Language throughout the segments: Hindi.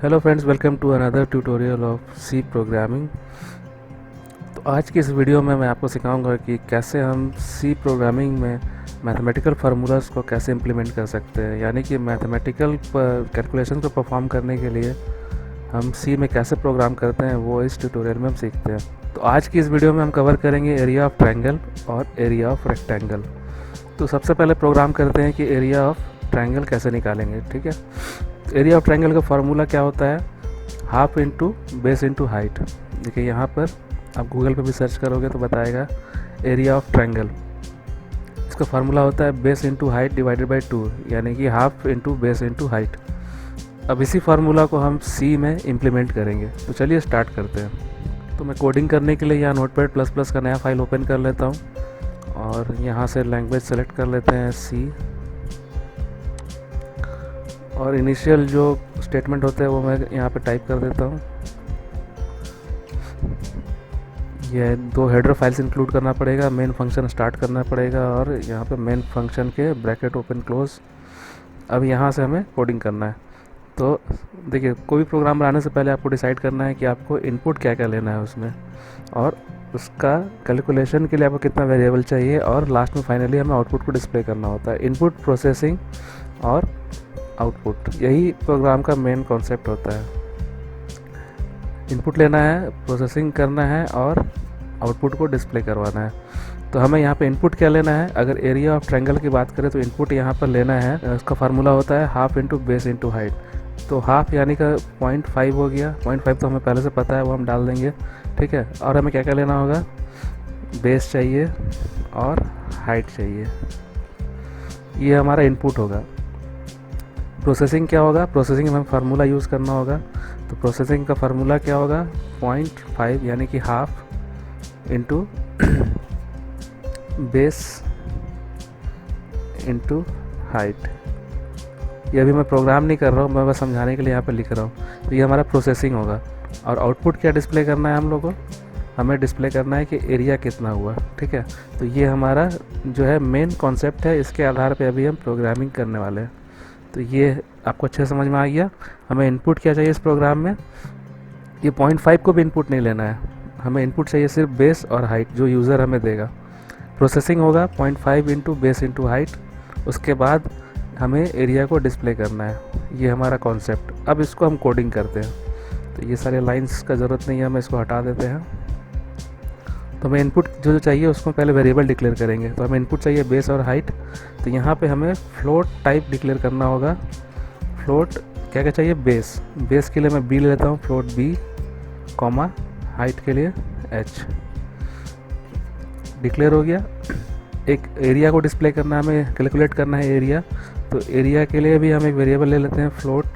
Hello friends, welcome to another tutorial of C programming. तो आज की इस वीडियो में मैं आपको सिखाऊंगा कि कैसे हम सी प्रोग्रामिंग में मैथमेटिकल फार्मूलाज को कैसे इम्प्लीमेंट कर सकते हैं, यानी कि मैथमेटिकल कैलकुलेशन को परफॉर्म करने के लिए हम सी में कैसे प्रोग्राम करते हैं वो इस ट्यूटोरियल में हम सीखते हैं। तो आज की इस वीडियो में हम कवर करेंगे एरिया ऑफ ट्रायंगल और एरिया ऑफ रेक्टेंगल। तो सबसे पहले प्रोग्राम करते हैं कि एरिया ऑफ ट्रायंगल कैसे निकालेंगे। ठीक है, एरिया ऑफ ट्रायंगल का फार्मूला क्या होता है? Half into base into height. देखिए यहाँ पर आप गूगल पे भी सर्च करोगे तो बताएगा एरिया ऑफ ट्रायंगल। इसका फार्मूला होता है base into height divided by 2, यानी कि half into base into height. अब इसी फार्मूला को हम सी में इम्प्लीमेंट करेंगे। तो चलिए स्टार्ट करते हैं। तो मैं कोडिंग करने के लिए यहाँ नोटपैड प्लस प्लस का नया फाइल ओपन कर लेता हूँ और यहाँ से लैंग्वेज सेलेक्ट कर लेते हैं सी, और इनिशियल जो स्टेटमेंट होते हैं वो मैं यहाँ पे टाइप कर देता हूँ। ये दो हेडर फाइल्स इंक्लूड करना पड़ेगा, मेन फंक्शन स्टार्ट करना पड़ेगा और यहाँ पे मेन फंक्शन के ब्रैकेट ओपन क्लोज। अब यहाँ से हमें कोडिंग करना है। तो देखिए, कोई भी प्रोग्राम बनाने से पहले आपको डिसाइड करना है कि आपको इनपुट क्या क्या लेना है उसमें, और उसका कैलकुलेशन के लिए आपको कितना वेरिएबल चाहिए, और लास्ट में फाइनली हमें आउटपुट को डिस्प्ले करना होता है। इनपुट, प्रोसेसिंग और आउटपुट, यही प्रोग्राम का मेन कॉन्सेप्ट होता है। इनपुट लेना है, प्रोसेसिंग करना है और आउटपुट को डिस्प्ले करवाना है। तो हमें यहाँ पे इनपुट क्या लेना है? अगर एरिया ऑफ ट्रायंगल की बात करें तो इनपुट यहाँ पर लेना है, उसका फार्मूला होता है half into base into height. तो हाफ यानी का 0.5 हो गया। 0.5 तो हमें पहले से पता है, वो हम डाल देंगे। ठीक है, और हमें क्या क्या लेना होगा? बेस चाहिए और हाइट चाहिए। ये हमारा इनपुट होगा। प्रोसेसिंग क्या होगा? प्रोसेसिंग में फार्मूला यूज़ करना होगा। तो प्रोसेसिंग का फार्मूला क्या होगा? 0.5 यानी कि half into base into height. ये अभी मैं प्रोग्राम नहीं कर रहा हूँ, मैं बस समझाने के लिए यहाँ पे लिख रहा हूँ। तो ये हमारा प्रोसेसिंग होगा। और आउटपुट क्या डिस्प्ले करना है हम लोग को? हमें डिस्प्ले करना है कि एरिया कितना हुआ। ठीक है, तो ये हमारा जो है मेन कॉन्सेप्ट है, इसके आधार पे अभी हम प्रोग्रामिंग करने वाले हैं। तो ये आपको अच्छे समझ में आ गया। हमें इनपुट क्या चाहिए इस प्रोग्राम में? ये 0.5 को भी इनपुट नहीं लेना है, हमें इनपुट चाहिए सिर्फ बेस और हाइट जो यूज़र हमें देगा। प्रोसेसिंग होगा 0.5 इंटू बेस इंटू हाइट। उसके बाद हमें एरिया को डिस्प्ले करना है। ये हमारा कॉन्सेप्ट। अब इसको हम कोडिंग करते हैं। तो ये सारे लाइंस का ज़रूरत नहीं है, हम इसको हटा देते हैं। तो हमें इनपुट जो चाहिए उसको पहले वेरिएबल डिक्लेयर करेंगे। तो हमें इनपुट चाहिए बेस और हाइट। तो यहाँ पे हमें फ्लोट टाइप डिक्लेयर करना होगा। फ्लोट क्या क्या चाहिए? बेस के लिए मैं बी ले लेता हूँ, फ्लोट बी, कॉमा हाइट के लिए एच। डिक्लेयर हो गया। एक एरिया को डिस्प्ले करना है, हमें कैलकुलेट करना है एरिया। तो एरिया के लिए भी हम एक वेरिएबल ले लेते हैं, float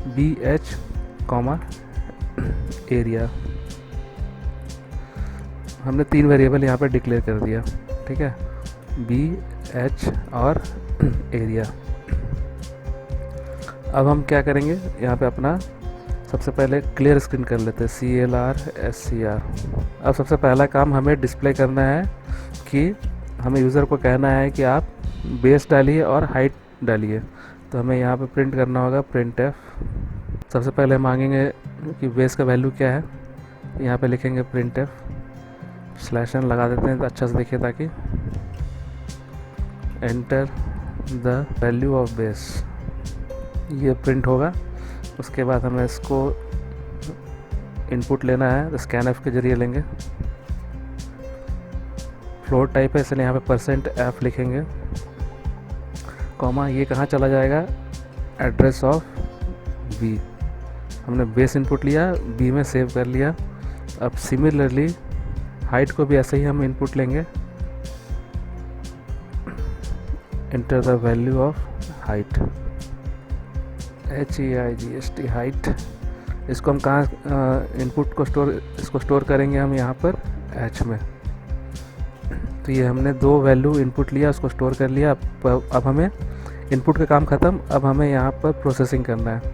b h comma area. हमने 3 वेरिएबल यहाँ पर डिक्लेयर कर दिया। ठीक है, बी एच और एरिया। अब हम क्या करेंगे, यहाँ पे अपना सबसे पहले क्लियर स्क्रीन कर लेते हैं, CLR SCR। अब सबसे पहला काम हमें डिस्प्ले करना है कि हमें यूज़र को कहना है कि आप बेस डालिए और हाइट डालिए। तो हमें यहाँ पे प्रिंट करना होगा printf। सबसे पहले मांगेंगे कि बेस का वैल्यू क्या है। यहाँ पे लिखेंगे printf, /n लगा देते हैं तो अच्छा से देखिए, ताकि enter the value of base, ये प्रिंट होगा। उसके बाद हमें इसको इनपुट लेना है, तो scanf के जरिए लेंगे। फ्लोट टाइप है इसलिए यहाँ पे %f लिखेंगे, कॉमा ये कहाँ चला जाएगा? Address of b. हमने बेस इनपुट लिया, बी में सेव कर लिया। अब सिमिलरली हाइट को भी ऐसे ही हम इनपुट लेंगे, enter the value of height, HEIGHT height. इसको हम कहाँ इनपुट को स्टोर करेंगे? हम यहाँ पर H में। तो ये हमने 2 वैल्यू इनपुट लिया, उसको स्टोर कर लिया। अब हमें इनपुट का काम ख़त्म। अब हमें यहाँ पर प्रोसेसिंग करना है।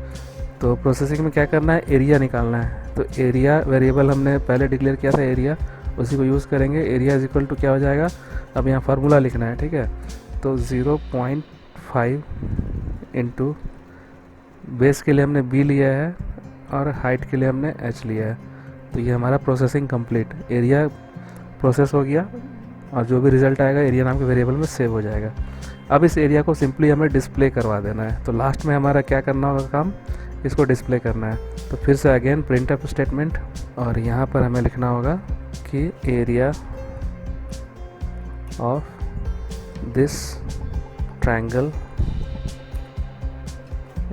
तो प्रोसेसिंग में क्या करना है? एरिया निकालना है। तो एरिया वेरिएबल हमने पहले डिक्लेयर किया था एरिया, उसी को यूज़ करेंगे। एरिया इज इक्वल टू क्या हो जाएगा? अब यहाँ फार्मूला लिखना है। ठीक है, तो 0.5 इंटू बेस के लिए हमने बी लिया है और हाइट के लिए हमने एच लिया है। तो ये हमारा प्रोसेसिंग कंप्लीट, एरिया प्रोसेस हो गया और जो भी रिज़ल्ट आएगा एरिया नाम के वेरिएबल में सेव हो जाएगा। अब इस एरिया को सिंपली हमें डिस्प्ले करवा देना है। तो लास्ट में हमारा क्या करना होगा काम, इसको डिस्प्ले करना है। तो फिर से अगेन प्रिंटफ स्टेटमेंट, और यहाँ पर हमें लिखना होगा कि area of this triangle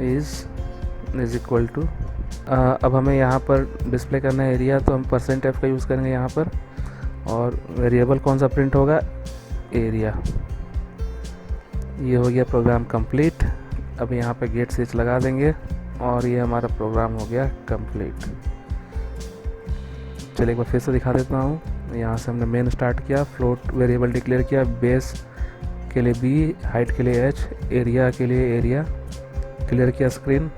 is equal to, अब हमें यहाँ पर डिस्प्ले करना है एरिया, तो हम %f का यूज़ करेंगे यहाँ पर, और वेरिएबल कौन सा प्रिंट होगा, एरिया। ये हो गया प्रोग्राम कंप्लीट। अब यहाँ पे गेट स्विच लगा देंगे और ये हमारा प्रोग्राम हो गया कंप्लीट। चलिए एक बार फिर से दिखा देता हूँ। यहाँ से हमने मेन स्टार्ट किया, फ्लोट वेरिएबल डिक्लेयर किया, बेस के लिए बी, हाइट के लिए एच, एरिया के लिए एरिया, क्लियर किया स्क्रीन,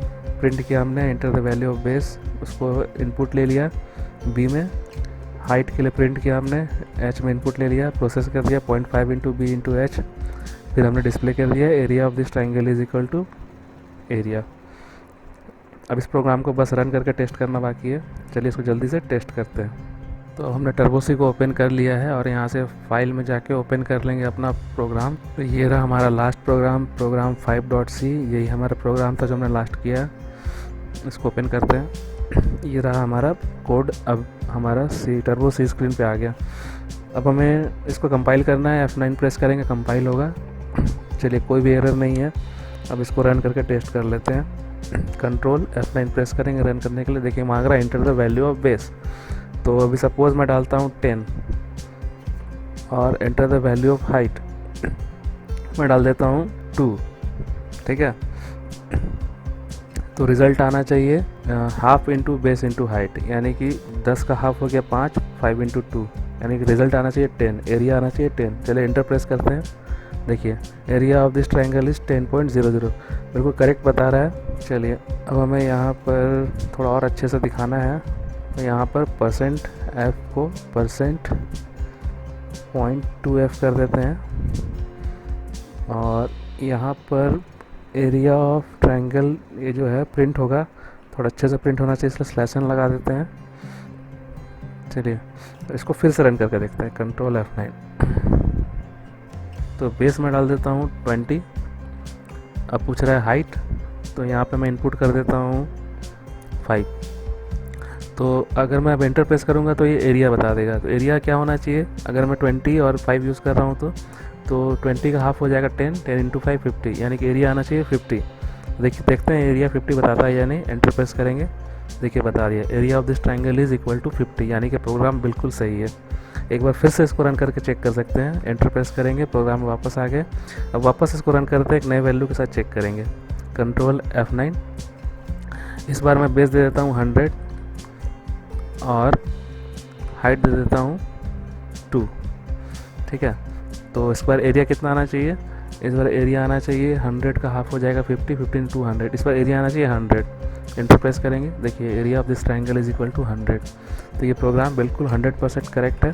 प्रिंट किया हमने enter the value of base, उसको इनपुट ले लिया बी में, हाइट के लिए प्रिंट किया हमने, एच में इनपुट ले लिया, प्रोसेस कर दिया 0.5 इंटू बी इंटू एच, फिर हमने डिस्प्ले कर दिया area of this triangle is equal to area. अब इस प्रोग्राम को बस रन करके टेस्ट करना बाकी है। चलिए इसको जल्दी से टेस्ट करते हैं। तो हमने टर्बोसी को ओपन कर लिया है और यहाँ से फाइल में जाके ओपन कर लेंगे अपना प्रोग्राम। तो ये रहा हमारा लास्ट प्रोग्राम 5.c, यही हमारा प्रोग्राम था जो हमने लास्ट किया। इसको ओपन करते हैं। ये रहा हमारा कोड, अब हमारा टर्बो सी स्क्रीन पे आ गया। अब हमें इसको कंपाइल करना है, F9 प्रेस करेंगे, कंपाइल होगा। चलिए कोई भी एरर नहीं है। अब इसको रन करके टेस्ट कर लेते हैं। कंट्रोल F9 प्रेस करेंगे रन करने के लिए। देखिए मांग रहा है enter the value of base. तो अभी सपोज मैं डालता हूँ 10 और enter the value of height मैं डाल देता हूँ 2, ठीक है। तो रिज़ल्ट आना चाहिए half into base into height, यानी कि 10 का हाफ हो गया 5 इंटू 2, यानी कि रिज़ल्ट आना चाहिए 10, एरिया आना चाहिए 10। चलिए एंटर प्रेस करते हैं। देखिए area of this triangle is 10.00, बिल्कुल करेक्ट बता रहा है। चलिए अब हमें यहाँ पर थोड़ा और अच्छे से दिखाना है। तो यहाँ पर %f को %.2f कर देते हैं और यहाँ पर एरिया ऑफ ट्रायंगल ये जो है प्रिंट होगा, थोड़ा अच्छे से प्रिंट होना चाहिए, इसलिए स्लैश n लगा देते हैं। चलिए तो इसको फिर से रन करके देखते हैं। Control F9। तो बेस में डाल देता हूँ 20। अब पूछ रहा है हाइट, तो यहाँ पे मैं इनपुट कर देता हूँ 5। तो अगर मैं अब एंटर प्रेस करूँगा तो ये एरिया बता देगा। तो एरिया क्या होना चाहिए, अगर मैं 20 और 5 यूज़ कर रहा हूँ तो 20 का हाफ हो जाएगा 10 इंटू 5 50, यानी कि एरिया आना चाहिए 50। देखिए देखते हैं एरिया 50 बताता है या नहीं। एंटर प्रेस करेंगे, देखिए बता दिया area of this triangle is equal to 50, यानी कि प्रोग्राम बिल्कुल सही है। एक बार फिर से इसको रन करके चेक कर सकते हैं। एंटर प्रेस करेंगे, प्रोग्राम वापस आ गए। अब वापस इसको रन करते हैं, एक नए वैल्यू के साथ चेक करेंगे। Control F9। इस बार मैं बेस दे देता हूँ 100 और हाइट दे देता हूँ 2, ठीक है। तो इस बार एरिया कितना आना चाहिए, इस बार एरिया आना चाहिए 100 का हाफ हो जाएगा 50, 50 इंटू 100, इस बार एरिया आना चाहिए 100। एंटर प्रेस करेंगे, देखिए area of this triangle is equal to 100। तो ये प्रोग्राम बिल्कुल 100% करेक्ट है,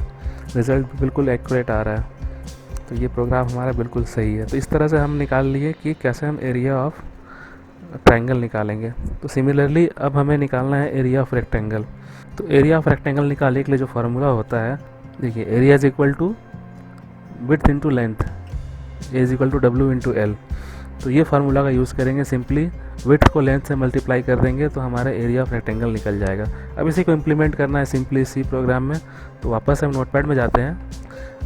रिज़ल्ट भी बिल्कुल एक्यूरेट आ रहा है। तो ये प्रोग्राम हमारा बिल्कुल सही है। तो इस तरह से हम निकाल लिए कि कैसे हम एरिया ऑफ ट्रायंगल निकालेंगे। तो सिमिलरली अब हमें निकालना है एरिया ऑफ रेक्टेंगल। तो एरिया ऑफ रेक्टेंगल निकालने के लिए जो फार्मूला होता है, देखिए area is equal to width into length, A is equal to W into L. तो ये फार्मूला का यूज़ करेंगे। सिंपली विड्थ को लेंथ से मल्टीप्लाई कर देंगे तो हमारा एरिया ऑफ रेक्टेंगल निकल जाएगा। अब इसी को इम्प्लीमेंट करना है सिंपली सी प्रोग्राम में। तो वापस हम नोटपैड में जाते हैं।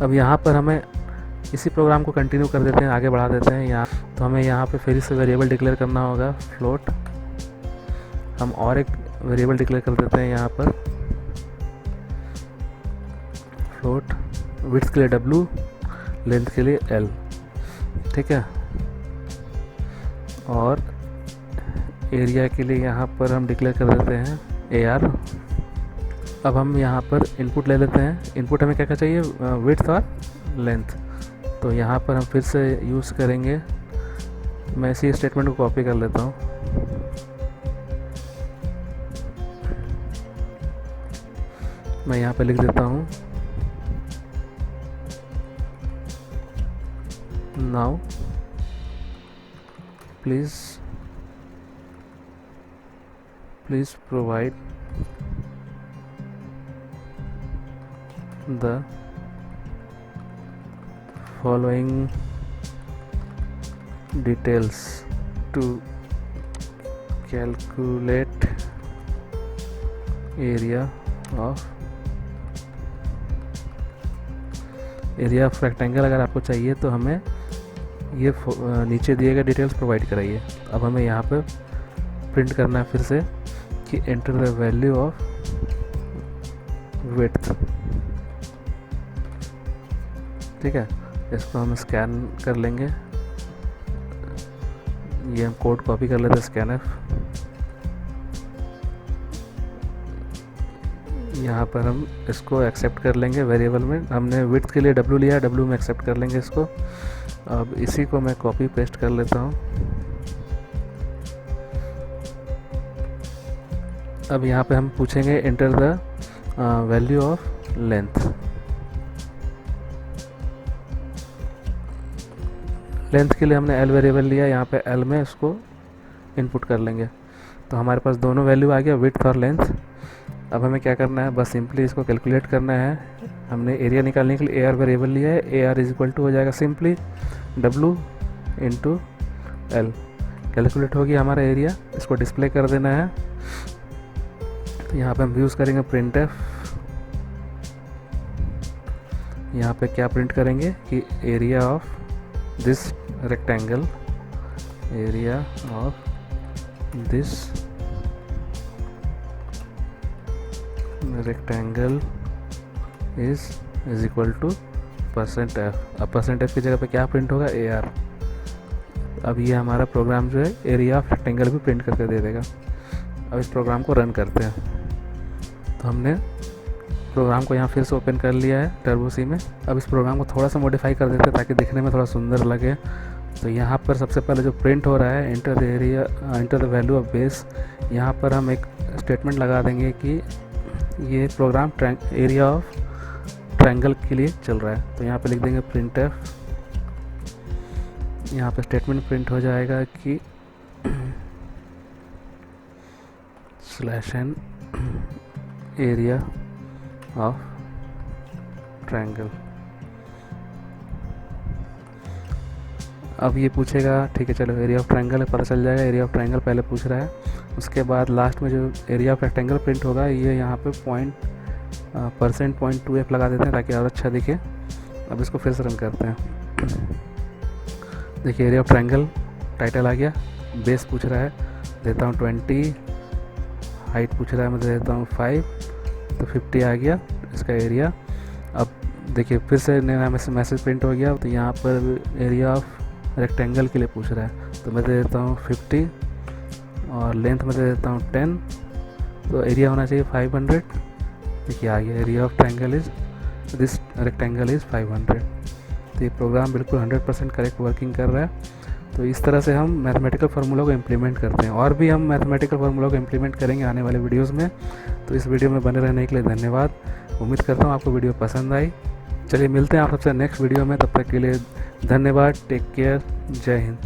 अब यहाँ पर हमें इसी प्रोग्राम को कंटिन्यू कर देते हैं, आगे बढ़ा देते हैं। यहाँ तो हमें यहाँ पे फिर से वेरिएबल डिक्लेयर करना होगा फ्लोट। हम और एक वेरिएबल डिक्लेयर कर देते हैं यहाँ पर फ्लोट, विड्थ के लिए W, लेंथ के लिए L, ठीक है। और एरिया के लिए यहाँ पर हम डिक्लेयर कर देते हैं AR। अब हम यहाँ पर इनपुट ले लेते हैं। इनपुट हमें क्या क्या चाहिए, विड्थ और लेंथ। तो यहाँ पर हम फिर से यूज़ करेंगे, मैं इसी स्टेटमेंट को कॉपी कर लेता हूँ। मैं यहाँ पे लिख देता हूँ now please please provide the following details to calculate area of rectangle. अगर आपको चाहिए तो हमें ये नीचे दिए गए डिटेल्स प्रोवाइड कराइए। अब हमें यहाँ पे प्रिंट करना है फिर से कि enter the value of width. ठीक है, इसको हम स्कैन कर लेंगे। ये हम कोड कॉपी कर लेते हैं, स्कैन एफ। यहाँ पर हम इसको एक्सेप्ट कर लेंगे वेरिएबल में। हमने विड्थ के लिए w लिया है, w में एक्सेप्ट कर लेंगे इसको। अब इसी को मैं कॉपी पेस्ट कर लेता हूँ। अब यहाँ पे हम पूछेंगे enter the value of length. Length के लिए हमने l वेरिएबल लिया, यहाँ पे l में इसको इनपुट कर लेंगे। तो हमारे पास दोनों वैल्यू आ गया, विड्थ और लेंथ। अब हमें क्या करना है, बस सिंपली इसको कैलकुलेट करना है। हमने एरिया निकालने के लिए AR वेरिएबल लिया है। AR इज इक्वल टू हो जाएगा simply W into L। Calculate हो गया हमारा एरिया, इसको डिस्प्ले कर देना है। तो यहाँ पे हम यूज़ करेंगे प्रिंट एफ। यहाँ पे क्या प्रिंट करेंगे कि area of this rectangle, area of this rectangle is equal two percent F. अब परसेंट एफ की जगह पे क्या प्रिंट होगा, AR। अब ये हमारा प्रोग्राम जो है एरिया ऑफ रेक्टेंगल भी प्रिंट करके दे देगा। अब इस प्रोग्राम को रन करते हैं। तो हमने प्रोग्राम को यहाँ फिर से ओपन कर लिया है टर्बो सी में। अब इस प्रोग्राम को थोड़ा सा मॉडिफाई कर देते हैं ताकि दिखने में थोड़ा सुंदर लगे। तो यहाँ पर सबसे पहले जो प्रिंट हो रहा है enter the area, enter the value of base, यहाँ पर हम एक स्टेटमेंट लगा देंगे कि ये प्रोग्राम एरिया ऑफ ट्रायंगल के लिए चल रहा है। तो यहाँ पे लिख देंगे प्रिंट एफ। यहाँ पे स्टेटमेंट प्रिंट हो जाएगा कि /n एरिया ऑफ ट्रायंगल। अब ये पूछेगा, ठीक है चलो एरिया ऑफ ट्रायंगल पता चल जाएगा, एरिया ऑफ ट्रायंगल पहले पूछ रहा है। उसके बाद लास्ट में जो एरिया ऑफ रेक्टेंगल प्रिंट होगा ये यहाँ पे %.2f लगा देते हैं ताकि और अच्छा दिखे। अब इसको फिर से रन करते हैं। देखिए एरिया ऑफ ट्रायंगल टाइटल आ गया। बेस पूछ रहा है, देता हूँ 20। हाइट पूछ रहा है, मैं देता हूँ 5, तो 50 आ गया इसका एरिया। अब देखिए फिर से नया मैसेज प्रिंट हो गया। तो यहाँ पर एरिया ऑफ रेक्टेंगल के लिए पूछ रहा है, तो मैं दे देता हूँ 50 और लेंथ में दे देता हूँ 10। तो एरिया होना चाहिए 500। देखिए आ गया, area of triangle is this rectangle is 500। तो ये प्रोग्राम बिल्कुल 100% करेक्ट वर्किंग कर रहा है। तो इस तरह से हम मैथमेटिकल फार्मूला को इम्प्लीमेंट करते हैं। और भी हम मैथमेटिकल फार्मूला को इम्प्लीमेंट करेंगे आने वाले वीडियोज़ में। तो इस वीडियो में बने रहने के लिए धन्यवाद। उम्मीद करता हूँ आपको वीडियो पसंद आई। चलिए मिलते हैं आप सबसे नेक्स्ट वीडियो में, तब तक के लिए धन्यवाद। टेक केयर, जय हिंद।